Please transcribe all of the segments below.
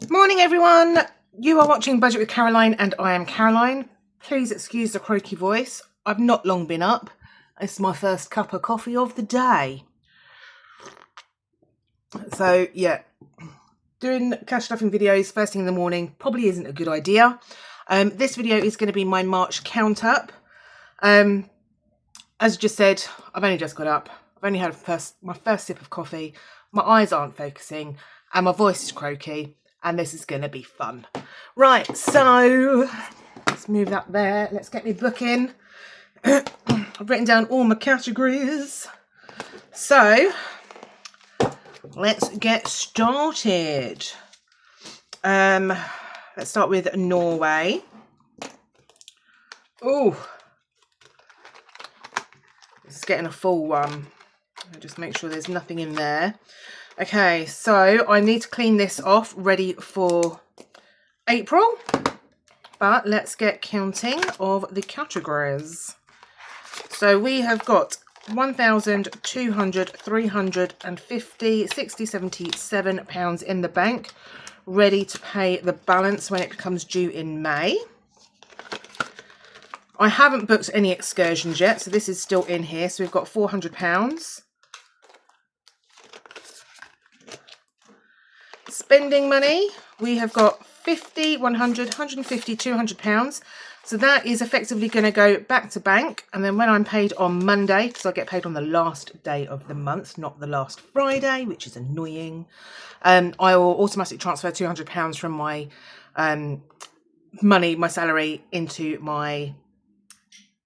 Morning everyone, you are watching Budget with Caroline and I am Caroline. Please excuse the croaky voice. I've not long been up. It's my first cup of coffee of the day. So yeah, doing cash stuffing videos first thing in the morning probably isn't a good idea. This video is going to be my March count up. As I just said, I've only just got up. I've only had my first sip of coffee. My eyes aren't focusing and my voice is croaky. And this is going to be fun. Right, so let's move that there. Let's get me book in. I've written down all my categories. So let's get started. Let's start with Norway. Oh, this is getting a full one. I'll just make sure there's nothing in there. Okay, so I need to clean this off, ready for April. But let's get counting of the categories. So we have got 1,200, 350, 60, 77 pounds in the bank, ready to pay the balance when it becomes due in May. I haven't booked any excursions yet, so this is still in here. So we've got 400 pounds. Spending money, we have got 50, 100, 150, 200 pounds. So that is effectively going to go back to bank. And then when I'm paid on Monday, because I get paid on the last day of the month, not the last Friday, which is annoying, I will automatically transfer 200 pounds from my money, my salary, into my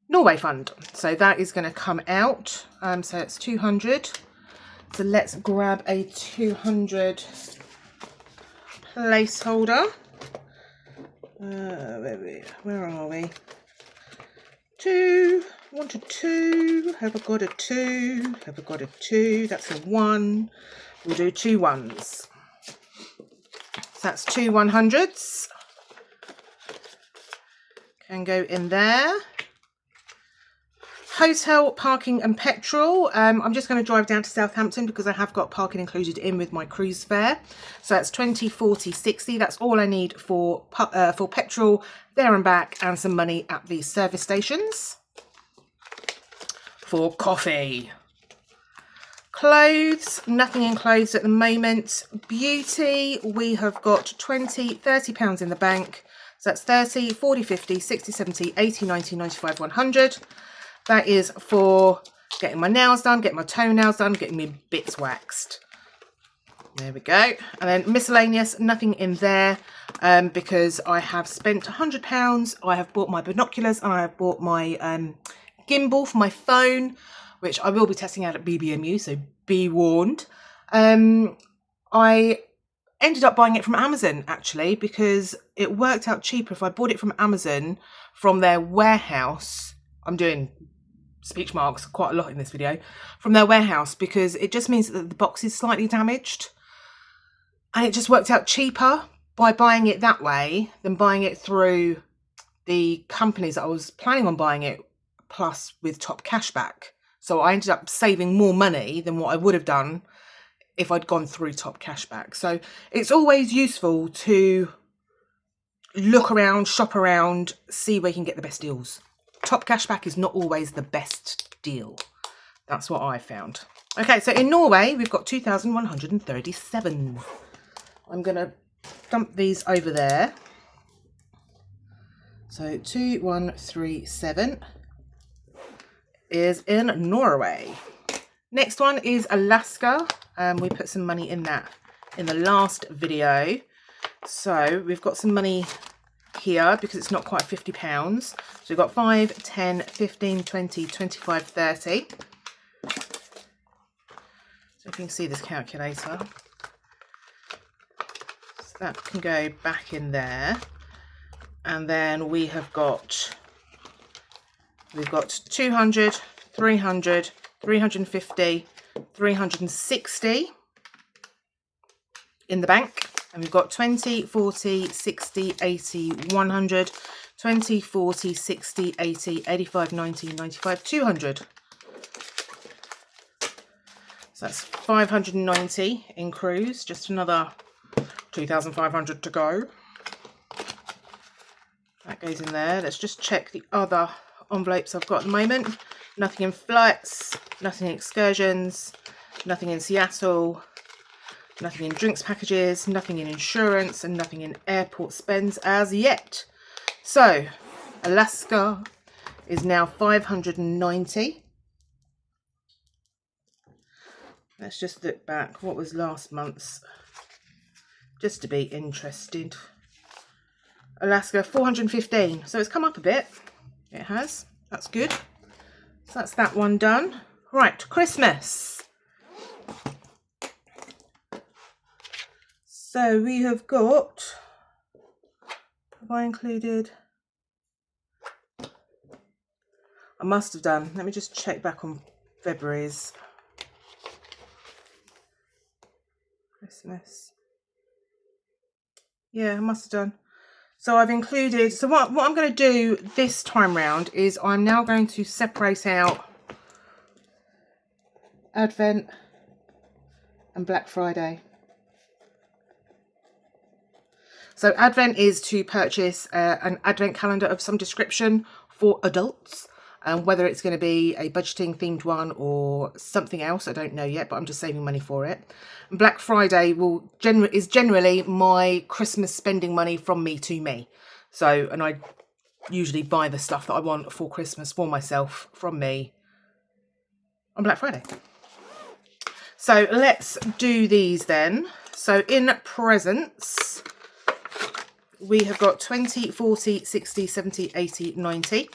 Norway fund. So that is going to come out. So it's 200. So let's grab a 200 placeholder. Where are we? 2. Want a 2. Have I got a 2? Have I got a 2? That's a 1. We'll do 2 1s. So that's 2 100s. Can go in there. Hotel, parking and petrol. I'm just going to drive down to Southampton because I have got parking included in with my cruise fare. So that's 20, 40, 60. That's all I need for petrol there and back, and some money at the service stations. For coffee. Clothes, nothing in clothes at the moment. Beauty, we have got 20, 30 pounds in the bank. So that's 30, 40, 50, 60, 70, 80, 90, 95, 100. That is for getting my nails done, getting my toenails done, getting my bits waxed. There we go. And then miscellaneous, nothing in there because I have spent £100. I have bought my binoculars and I have bought my gimbal for my phone, which I will be testing out at BBMU, so be warned. I ended up buying it from Amazon actually because it worked out cheaper if I bought it from Amazon from their warehouse. I'm doing speech marks quite a lot in this video, from their warehouse, because it just means that the box is slightly damaged, and it just worked out cheaper by buying it that way than buying it through the companies that I was planning on buying it plus with top cashback. So I ended up saving more money than what I would have done if I'd gone through top cashback. So it's always useful to look around, shop around, see where you can get the best deals. Top cashback is not always the best deal. That's what I found. Okay, so in Norway, we've got 2,137. I'm going to dump these over there. So 2,137 is in Norway. Next one is Alaska. We put some money in that in the last video. So we've got some money here because it's not quite £50. So we've got 5, 10, 15, 20, 25, 30. So if you can see this calculator, so that can go back in there. And then we've got 200, 300, 350, 360 in the bank. And we've got 20, 40, 60, 80, 100, 20, 40, 60, 80, 85, 90, 95, 200. So that's 590 in cruise, just another 2,500 to go. That goes in there. Let's just check the other envelopes I've got at the moment. Nothing in flights, nothing in excursions, nothing in Seattle, nothing in drinks packages, nothing in insurance, and nothing in airport spends as yet. So Alaska is now 590. Let's just look back. What was last month's? Just to be interested. Alaska 415. So it's come up a bit. It has. That's good. So that's that one done. Right, Christmas. So we have got, have I included? I must have done. Let me just check back on February's. Christmas. Yeah, I must have done. So I've included, so what I'm going to do this time round is I'm now going to separate out Advent and Black Friday. So Advent is to purchase an Advent calendar of some description for adults. And whether it's going to be a budgeting themed one or something else, I don't know yet, but I'm just saving money for it. And Black Friday is generally my Christmas spending money from me to me. So, and I usually buy the stuff that I want for Christmas for myself from me on Black Friday. So let's do these then. So in presents, we have got 20, 40, 60, 70, 80, 90.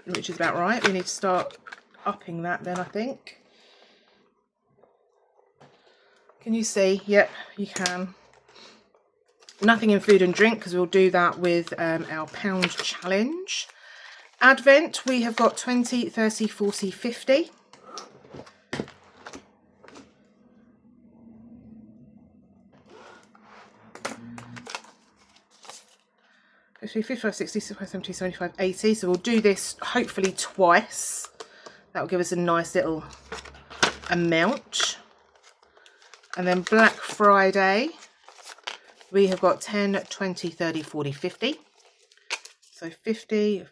Which is about right. We need to start upping that then, I think. Can you see? Yep, you can. Nothing in food and drink because we'll do that with our pound challenge. Advent, we have got 20, 30, 40, 50. Actually, 55, 60, 65, 70, 75, 80. So we'll do this hopefully twice. That will give us a nice little amount. And then Black Friday, we have got 10, 20, 30, 40, 50. So 50,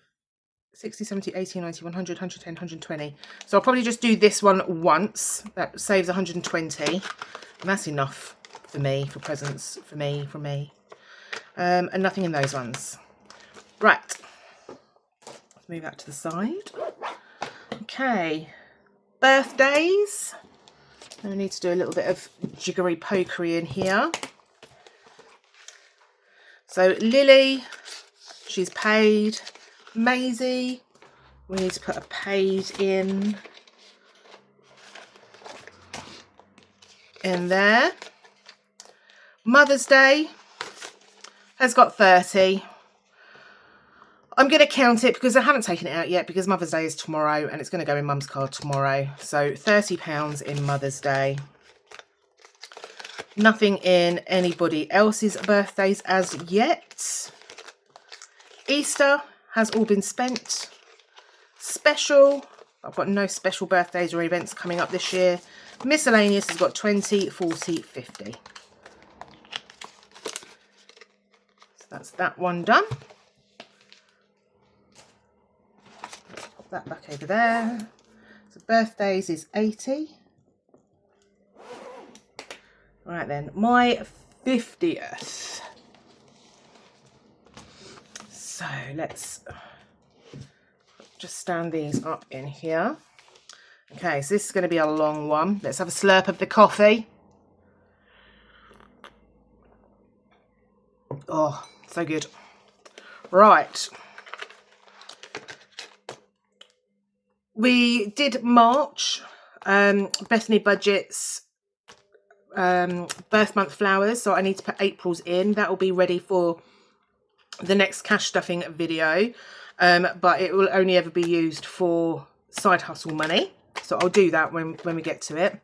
60, 70, 80, 90, 100, 110, 120. So I'll probably just do this one once. That saves 120. And that's enough for me, for presents, for me, from me. And nothing in those ones. Right. Let's move that to the side. Okay. Birthdays. And we need to do a little bit of jiggery pokery in here. So Lily, she's paid. Maisie, we need to put a paid in there. Mother's Day has got 30. I'm going to count it because I haven't taken it out yet because Mother's Day is tomorrow and it's going to go in Mum's card tomorrow. So £30 in Mother's Day. Nothing in anybody else's birthdays as yet. Easter has all been spent. Special, I've got no special birthdays or events coming up this year. Miscellaneous has got 20, 40, 50. So that's that one done. Pop that back over there. So birthdays is 80. Right then, my 50th. So let's just stand these up in here. Okay, so this is going to be a long one. Let's have a slurp of the coffee. Oh, so good. Right. We did March, Bethany Budget's birth month flowers. So I need to put April's in. That will be ready for the next cash stuffing video. But it will only ever be used for side hustle money. So I'll do that when we get to it.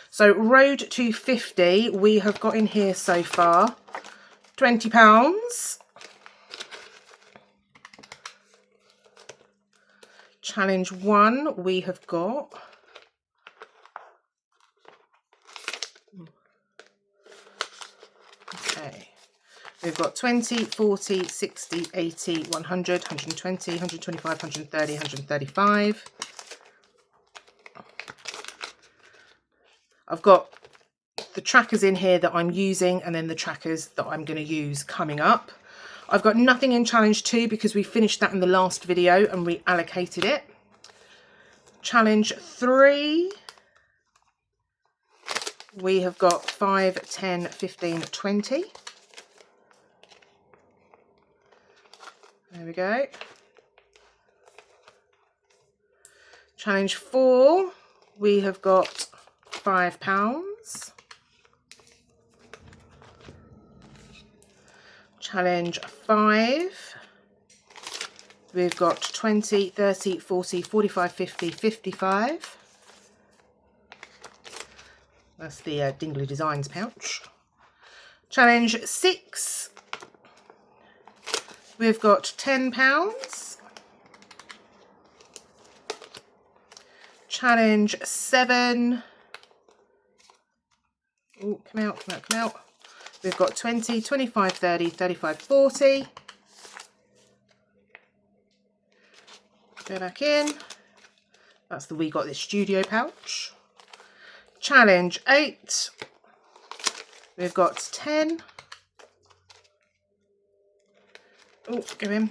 So road to 50, we have got in here so far £20. Challenge 1, we have got Okay. We've got 20, 40, 60, 80, 100, 120, 125, 130, 135. I've got the trackers in here that I'm using and then the trackers that I'm going to use coming up. I've got nothing in challenge 2 because we finished that in the last video and reallocated it. Challenge 3, we have got 5, 10, 15, 20. There we go. Challenge 4, we have got £5. Challenge 5, we've got 20, 30, 40, 45, 50, 55. That's the Dingley Designs pouch. Challenge 6, we've got £10. Challenge 7, oh, come out, come out, come out. We've got 20, 25, 30, 35, 40. Go back in. That's the We Got This Studio pouch. Challenge 8. We've got 10. Oh, go in.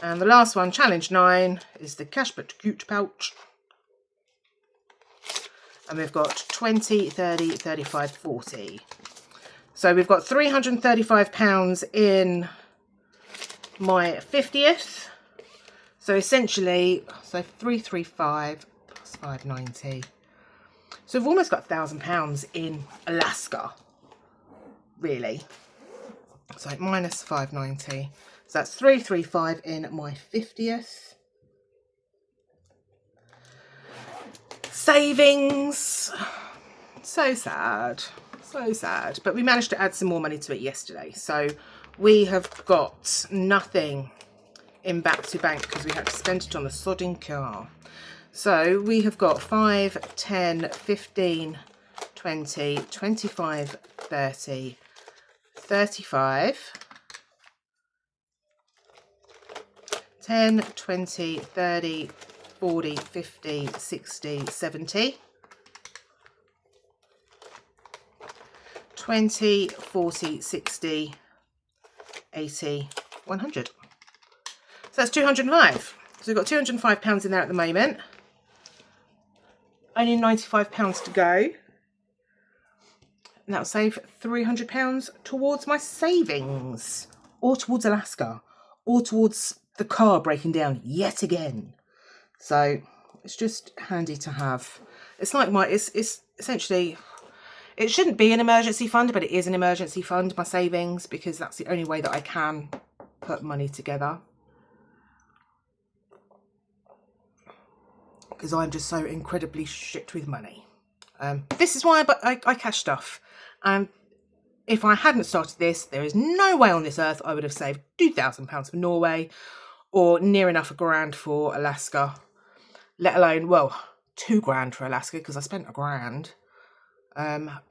And the last one, challenge 9, is the Cash But Cute pouch. And we've got 20, 30, 35, 40. So we've got £335 in my 50th. So essentially, so 335 plus 590. So we've almost got £1,000 in Alaska, really. So minus 590. So that's 335 in my 50th. Savings. So sad. So sad. But we managed to add some more money to it yesterday. So we have got nothing in back to bank because we had to spend it on the sodding car. So we have got 5, 10, 15, 20, 25, 30, 35, 10, 20, 30, 40, 50, 60, 70, 20, 40, 60, 80, 100. So that's 205. So we've got £205 in there at the moment. Only £95 to go. And that'll save £300 towards my savings. Or towards Alaska. Or towards the car breaking down yet again. So it's just handy to have. It's like it's essentially, it shouldn't be an emergency fund, but it is an emergency fund, my savings, because that's the only way that I can put money together. Because I'm just so incredibly shit with money. This is why I cash stuff. If I hadn't started this, there is no way on this earth I would have saved £2,000 for Norway or near enough £1,000 for Alaska, let alone, well, £2,000 for Alaska because I spent £1,000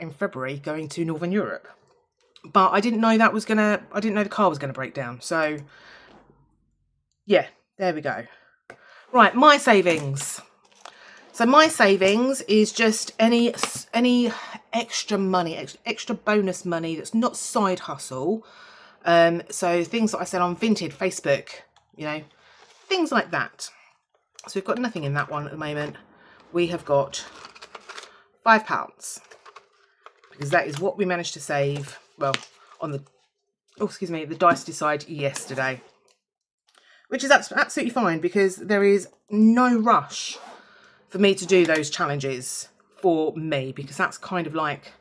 in February going to Northern Europe. But I didn't know I didn't know the car was going to break down. So, yeah, there we go. Right, my savings. So my savings is just any extra money, extra bonus money that's not side hustle. So things that I sell on Vinted, Facebook, you know, things like that. So we've got nothing in that one at the moment. We have got £5 because that is what we managed to save. Well, on the, the Dice Decide yesterday, which is absolutely fine because there is no rush for me to do those challenges for me, because that's kind of like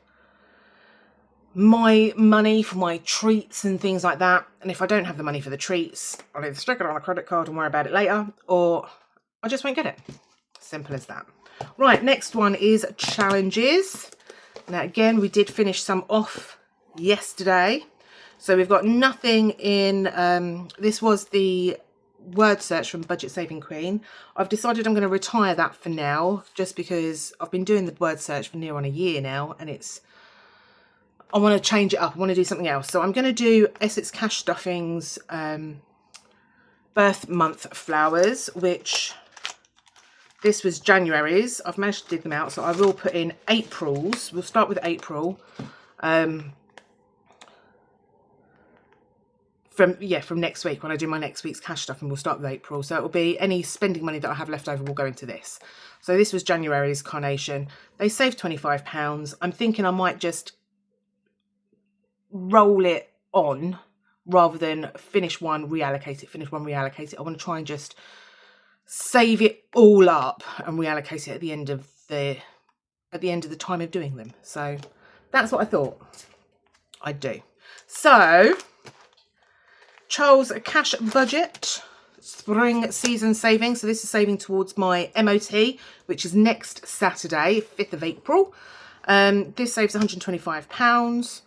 my money for my treats and things like that. And if I don't have the money for the treats, I'll either stick it on a credit card and worry about it later, or I just won't get it. Simple as that. Right, next one is challenges. Now again, we did finish some off yesterday. So we've got nothing in, this was the word search from Budget Saving Queen. I've decided I'm going to retire that for now, just because I've been doing the word search for near on a year now, and it's, I want to change it up. I want to do something else. So I'm going to do Essex Cash Stuffings birth month flowers, which this was January's. I've managed to dig them out, so I will put in April's. We'll start with April. From next week, when I do my next week's cash stuffing, we'll start with April. So it will be any spending money that I have left over will go into this. So this was January's carnation. They saved £25. I'm thinking I might just roll it on rather than finish one, reallocate it, finish one, reallocate it. I want to try and just save it all up and reallocate it at the end of the time of doing them. So that's what I thought I'd do. So Charles Cash Budget spring season savings. So this is saving towards my MOT, which is next Saturday, 5th of April. This saves £125,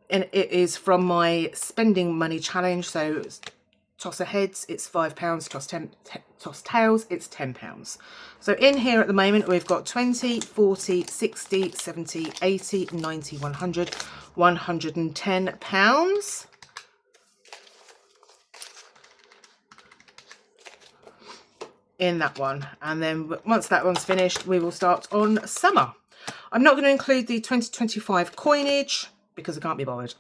and it is from my spending money challenge. So toss of heads, it's £5. Toss tails, it's £10. So in here at the moment, we've got 20, 40, 60, 70, 80, 90, 100, £110. In that one, and then once that one's finished, we will start on summer. I'm not going to include the 2025 coinage because I can't be bothered.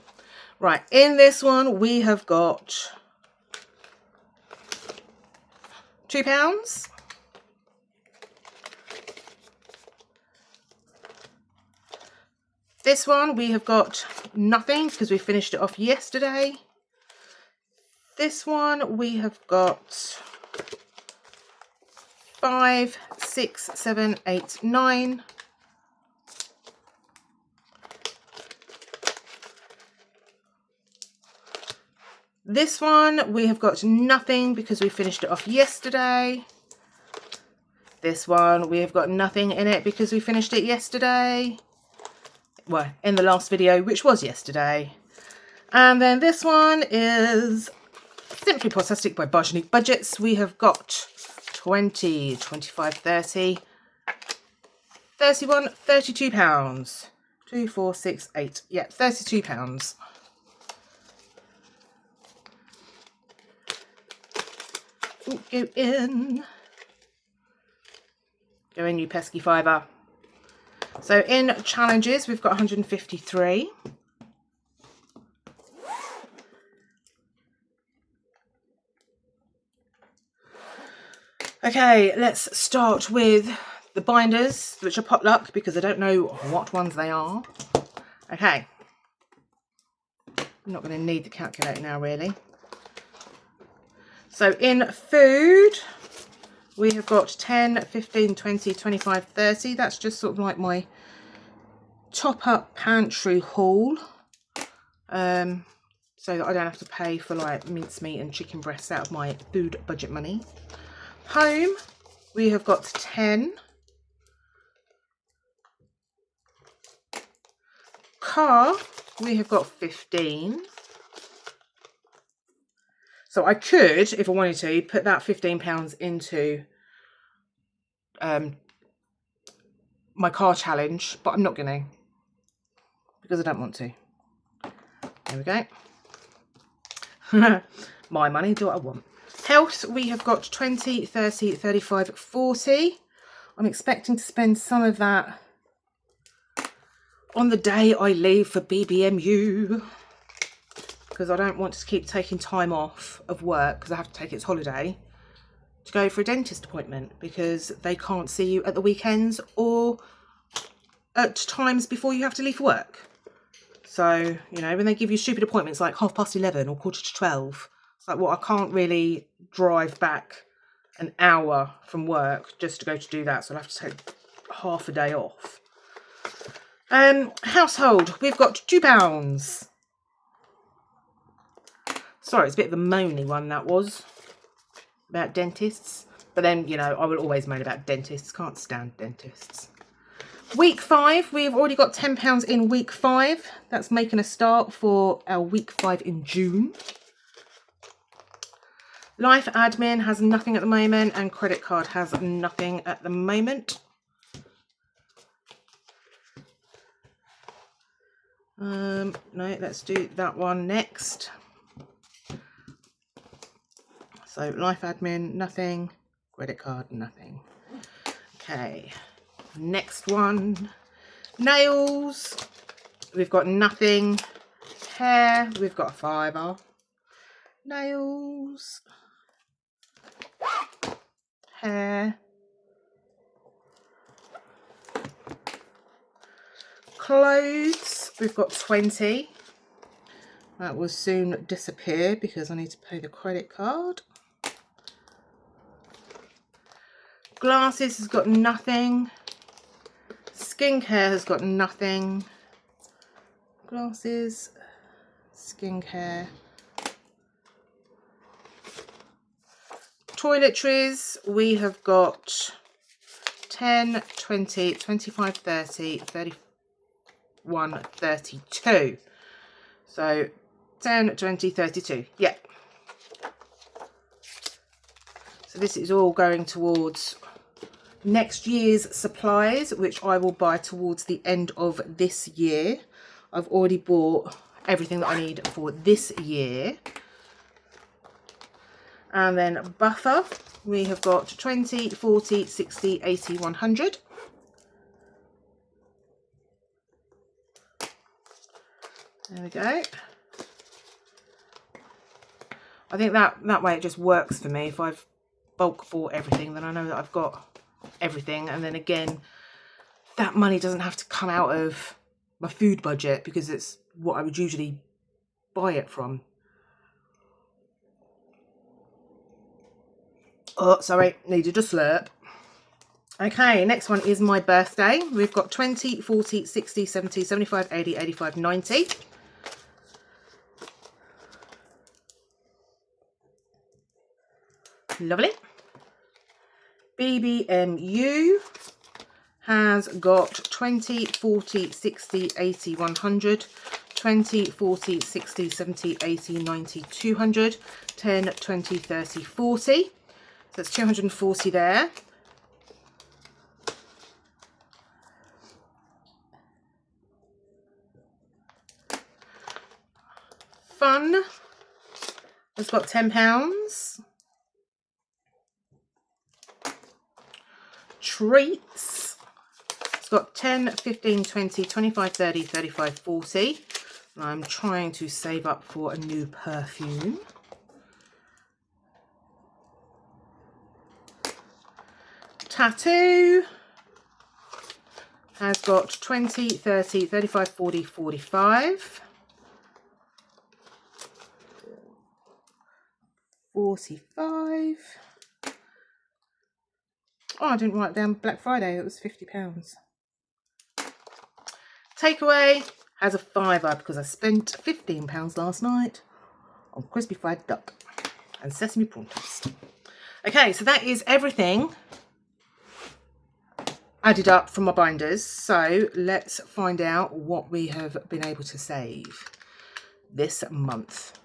Right, in this one we have got £2. This one we have got nothing because we finished it off yesterday. This one we have got 5, 6, 7, 8, 9. This one we have got nothing because we finished it off yesterday. This one we have got nothing in it because we finished it yesterday. Well, in the last video, which was yesterday. And then this one is Simply Potastic by Bargenique Budgets. We have got 20, 25, 30, 31, £32. 2, 4, 6, 8. Yeah, £32. Ooh, go in. Go in, you pesky fiver. So in challenges, we've got 153. Okay, let's start with the binders, which are potluck because I don't know what ones they are. Okay. I'm not going to need the calculator now, really. So in food, we have got 10, 15, 20, 25, 30. That's just sort of like my top-up pantry haul. So that I don't have to pay for like mincemeat and chicken breasts out of my food budget money. Home, we have got 10. Car, we have got 15. So I could, if I wanted to, put that £15 into my car challenge, but I'm not going to because I don't want to. There we go. My money, do what I want. Health, we have got 20, 30, 35, 40. I'm expecting to spend some of that on the day I leave for BBMU because I don't want to keep taking time off of work because I have to take its holiday to go for a dentist appointment because they can't see you at the weekends or at times before you have to leave for work. So, you know, when they give you stupid appointments like 11:30 or 11:45, it's like, well, I can't really drive back an hour from work just to go to do that. So I'll have to take half a day off. Household, we've got £2. Sorry, it's a bit of a moany one that was about dentists. But then, you know, I will always moan about dentists. Can't stand dentists. Week 5, we've already got £10 in week 5. That's making a start for our week 5 in June. Life admin has nothing at the moment and credit card has nothing at the moment. No, let's do that one next. So life admin, nothing. Credit card, nothing. Okay, next one. Nails, we've got nothing. Hair, we've got a fiver. Nails, hair, clothes, we've got 20. That will soon disappear because I need to pay the credit card. Glasses has got nothing. Skincare has got nothing. Glasses, skincare. Toiletries, we have got 10, 20, 25, 30, 31, 32. So 10, 20, 32. Yeah. So this is all going towards next year's supplies, which I will buy towards the end of this year. I've already bought everything that I need for this year. And then buffer, we have got 20, 40, 60, 80, 100. There we go. I think that way it just works for me. If I've bulk bought everything, then I know that I've got everything. And then again, that money doesn't have to come out of my food budget because it's what I would usually buy it from. Oh, sorry, needed a slurp. Okay, next one is my birthday. We've got 20, 40, 60, 70, 75, 80, 85, 90. Lovely. BBMU has got 20, 40, 60, 80, 100, 20, 40, 60, 70, 80, 90, 200, 10, 20, 30, 40. So that's 240 there. Fun has got £10. Treats, it's got 10, 15, 20, 25, 30, 35, 40. And I'm trying to save up for a new perfume. Tattoo has got 20, 30, 35, 40, 45. 45. Oh, I didn't write down Black Friday. It was £50. Takeaway has a fiver because I spent £15 last night on crispy fried duck and sesame prawn toast. Okay, so that is everything added up from my binders. So let's find out what we have been able to save this month.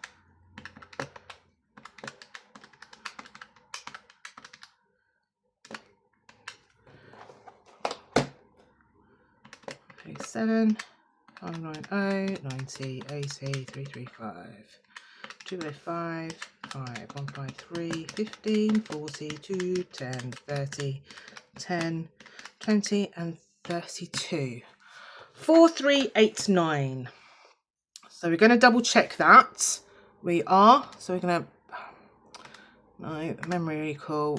Okay, 7, 590, 90, 80, 335, 205, 5, 153, 15, 40, 2, 10, 30, 10, 20 and 32. 4389. So we're going to double check that. We are. So we're going to, no, memory recall,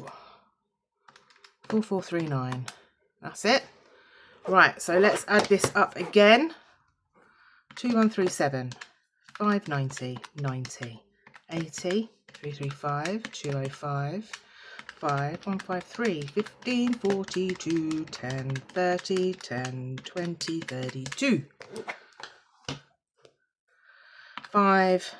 4439. That's it. Right, so let's add this up again. 2137, 590, 90, 80, 335, 205, 5, 153, 15, 42, 10, 30, 10, 20, 32. 5,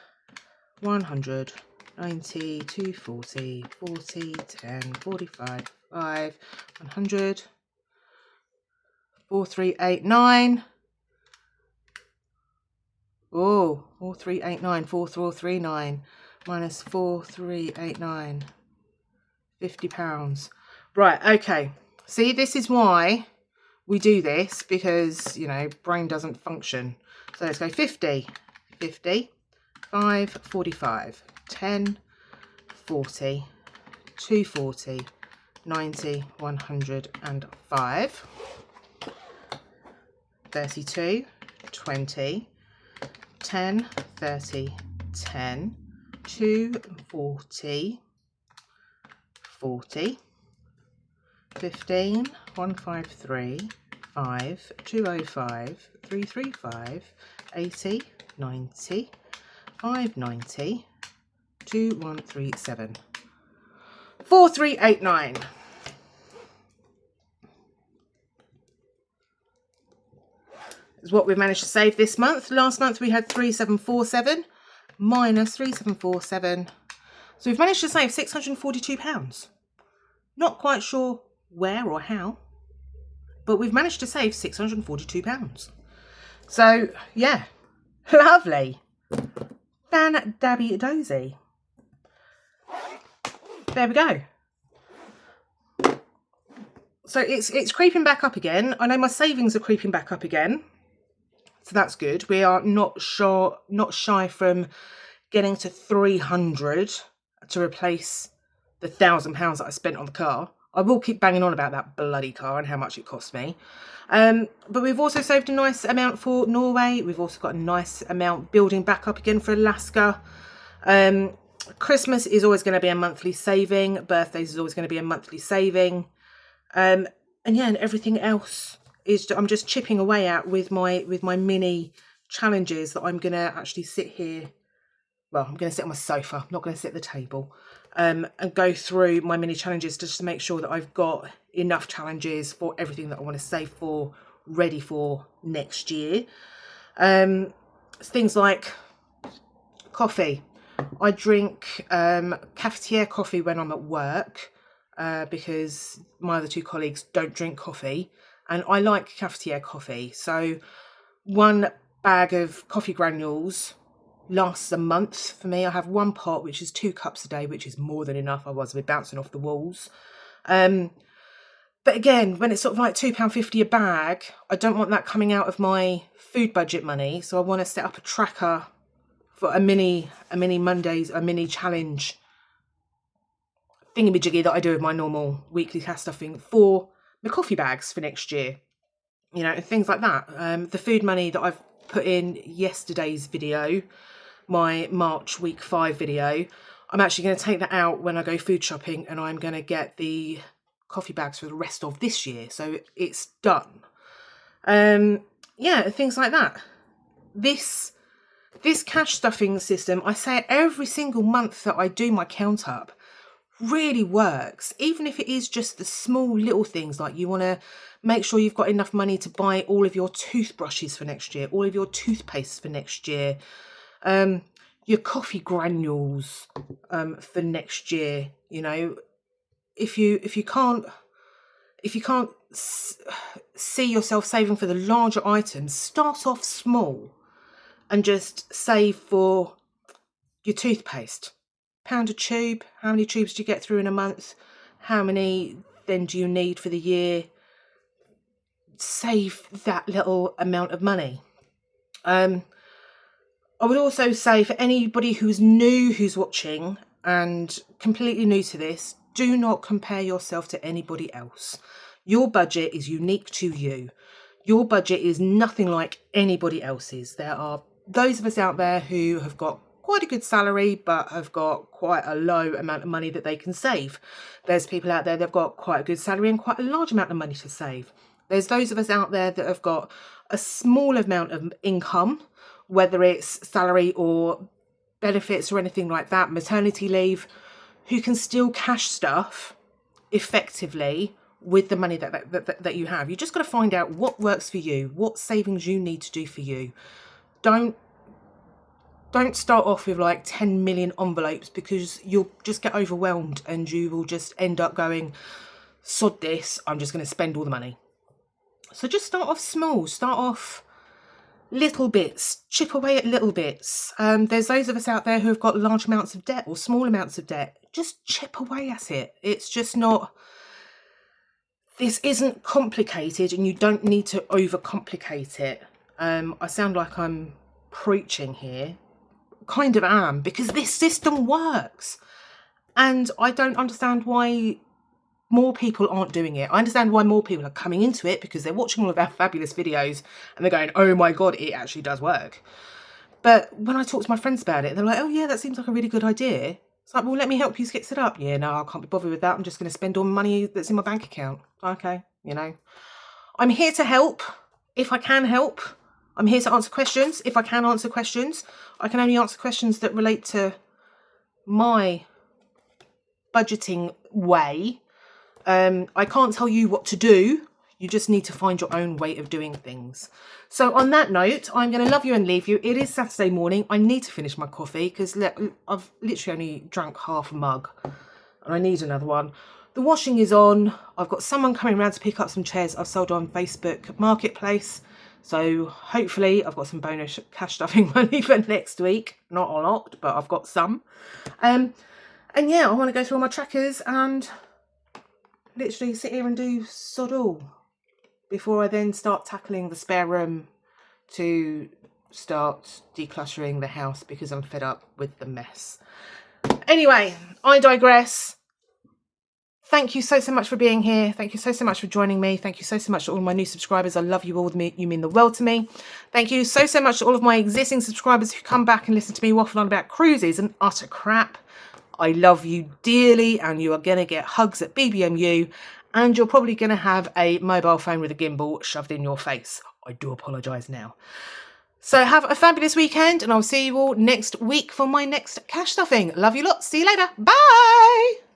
100, 90, 240, 40, 10, 45, 5, 100, 4389. Oh, 4389, 4439 minus 4389. £50. Right, okay. See, this is why we do this because, you know, brain doesn't function. So let's go 50, 50, 5, 45, 10, 40, 240, 90, 105, 32, 20, 10, 30, 10, 240, 40, 15, 153, 5, 205, 335, 80, 90, 590, 2137, 4389. Is what we've managed to save this month. Last month we had 3747 minus 3747. So we've managed to save £642. Not quite sure where or how, but we've managed to save £642. So yeah, lovely. Dan Dabby Dozy. There we go. So it's creeping back up again. I know my savings are creeping back up again. So that's good. We are not shy from getting to 300 to replace the £1,000 that I spent on the car. I will keep banging on about that bloody car and how much it cost me. But we've also saved a nice amount for Norway. We've also got a nice amount building back up again for Alaska. Christmas is always going to be a monthly saving. Birthdays is always going to be a monthly saving. And yeah, and everything else is I'm just chipping away at with my mini challenges that I'm going to actually sit here. Well, I'm going to sit on my sofa. I'm not going to sit at the table. And go through my mini challenges just to make sure that I've got enough challenges for everything that I want to save for, ready for next year. Things like coffee. I drink cafetiere coffee when I'm at work because my other two colleagues don't drink coffee, and I like cafetiere coffee. So one bag of coffee granules lasts a month for me. I have one pot, which is 2 cups a day, which is more than enough. I was a bit bouncing off the walls. But again, when it's sort of like £2.50 a bag, I don't want that coming out of my food budget money. So I want to set up a tracker for a mini Mondays, a mini challenge thingamajiggy that I do with my normal weekly cash stuffing for the coffee bags for next year. You know, things like that. The food money that I've put in yesterday's video, my March week 5 video, I'm actually going to take that out when I go food shopping, and I'm going to get the coffee bags for the rest of this year. So it's done. Yeah, things like that. This cash stuffing system, I say it every single month that I do my count up, really works. Even if it is just the small little things, like you want to make sure you've got enough money to buy all of your toothbrushes for next year, all of your toothpaste for next year, your coffee granules for next year. You know, if you can't see yourself saving for the larger items, start off small and just save for your toothpaste. £1 a tube. How many tubes do you get through in a month? How many then do you need for the year? Save that little amount of money. I would also say, for anybody who's new, who's watching and completely new to this, do not compare yourself to anybody else. Your budget is unique to you. Your budget is nothing like anybody else's. There are those of us out there who have got quite a good salary but have got quite a low amount of money that they can save. There's people out there that have got quite a good salary and quite a large amount of money to save. There's those of us out there that have got a small amount of income, whether it's salary or benefits or anything like that, maternity leave, who can still cash stuff effectively with the money that you have. You just got to find out what works for you, what savings you need to do for you. Don't start off with like 10 million envelopes, because you'll just get overwhelmed and you will just end up going, sod this, I'm just going to spend all the money. So just start off small, start off little bits, chip away at little bits. There's those of us out there who have got large amounts of debt or small amounts of debt. Just chip away at it. It's just not This isn't complicated and you don't need to overcomplicate it. I sound like I'm preaching here. Kind of am, because this system works. And I don't understand why more people aren't doing it. I understand why more people are coming into it because they're watching all of our fabulous videos and they're going, oh my God, it actually does work. But when I talk to my friends about it, they're like, oh yeah, that seems like a really good idea. It's like, well, let me help you get set up. Yeah, no, I can't be bothered with that. I'm just going to spend all the money that's in my bank account. Okay, you know. I'm here to help if I can help. I'm here to answer questions if I can answer questions. I can only answer questions that relate to my budgeting way. I can't tell you what to do. You just need to find your own way of doing things. So on that note, I'm going to love you and leave you. It is Saturday morning. I need to finish my coffee because I've literally only drank half a mug and I need another one. The washing is on. I've got someone coming around to pick up some chairs I've sold on Facebook Marketplace. So hopefully I've got some bonus cash stuffing money for next week. Not a lot, but I've got some. And yeah, I want to go through all my trackers and literally sit here and do sod all before I then start tackling the spare room to start decluttering the house because I'm fed up with the mess. Anyway, I digress. Thank you so much for being here. Thank you so much for joining me. Thank you so much to all my new subscribers. I love you all. You mean the world to me. Thank you so much to all of my existing subscribers who come back and listen to me waffle on about cruises and utter crap. I love you dearly and you are going to get hugs at BBMU and you're probably going to have a mobile phone with a gimbal shoved in your face. I do apologise now. So have a fabulous weekend and I'll see you all next week for my next cash stuffing. Love you lots. See you later. Bye.